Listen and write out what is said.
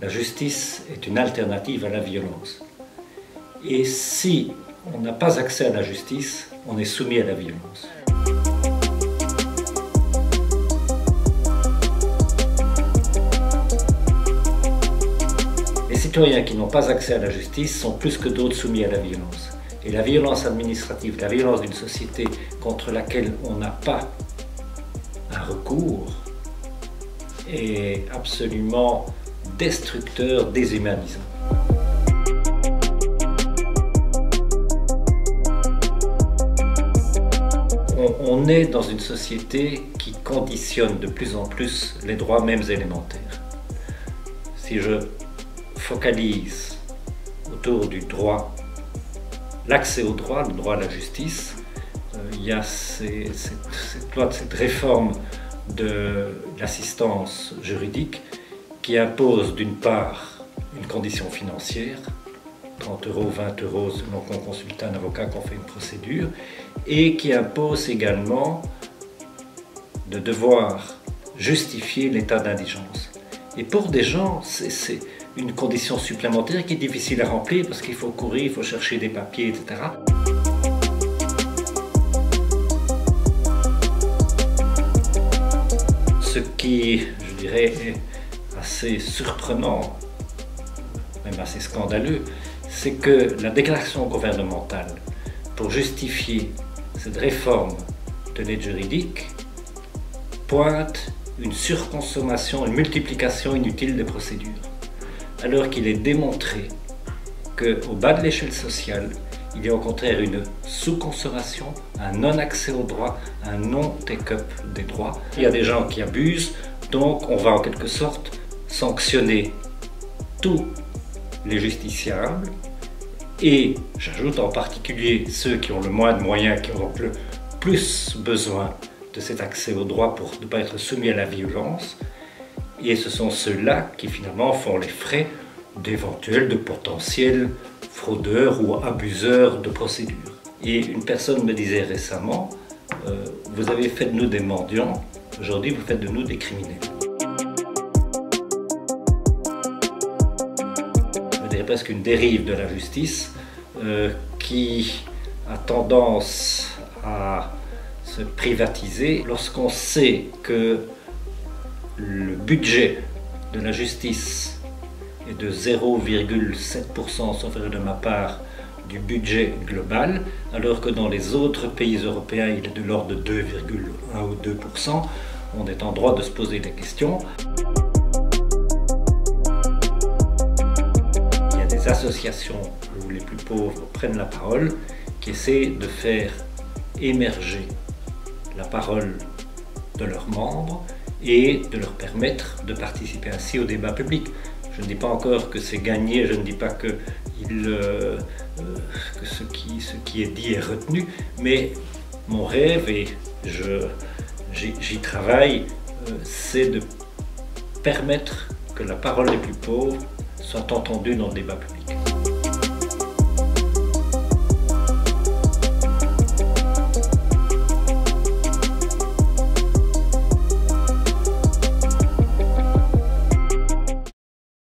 La justice est une alternative à la violence. Et si on n'a pas accès à la justice, on est soumis à la violence. Les citoyens qui n'ont pas accès à la justice sont plus que d'autres soumis à la violence. Et la violence administrative, la violence d'une société contre laquelle on n'a pas un recours, est absolument destructeur, déshumanisant. On est dans une société qui conditionne de plus en plus les droits mêmes élémentaires. Si je focalise autour du droit, l'accès au droit, le droit à la justice, il y a cette réforme de l'assistance juridique qui impose d'une part une condition financière, 30 €, 20 € selon qu'on consulte un avocat, qu'on fait une procédure, et qui impose également de devoir justifier l'état d'indigence. Et pour des gens, c'est une condition supplémentaire qui est difficile à remplir parce qu'il faut courir, il faut chercher des papiers, etc. Ce qui, je dirais, est assez surprenant, même assez scandaleux, c'est que la déclaration gouvernementale, pour justifier cette réforme de l'aide juridique, pointe une surconsommation, une multiplication inutile des procédures, alors qu'il est démontré qu'au bas de l'échelle sociale, il y a au contraire une sous-consommation, un non-accès aux droits, un non-take-up des droits. Il y a des gens qui abusent, donc on va en quelque sorte sanctionner tous les justiciables et j'ajoute en particulier ceux qui ont le moins de moyens, qui ont le plus besoin de cet accès aux droits pour ne pas être soumis à la violence. Et ce sont ceux-là qui finalement font les frais d'éventuels, de potentiels fraudeurs ou abuseurs de procédures. Et une personne me disait récemment, vous avez fait de nous des mendiants, aujourd'hui vous faites de nous des criminels. Je dirais presque une dérive de la justice qui a tendance à se privatiser lorsqu'on sait que le budget de la justice est de 0,7%, sauf erreur de ma part, du budget global, alors que dans les autres pays européens, il est de l'ordre de 2,1 ou 2%. On est en droit de se poser des questions. Il y a des associations où les plus pauvres prennent la parole, qui essaient de faire émerger la parole de leurs membres et de leur permettre de participer ainsi au débat public. Je ne dis pas encore que c'est gagné, je ne dis pas que ce qui est dit est retenu, mais mon rêve, et j'y travaille, c'est de permettre que la parole des plus pauvres soit entendue dans le débat public.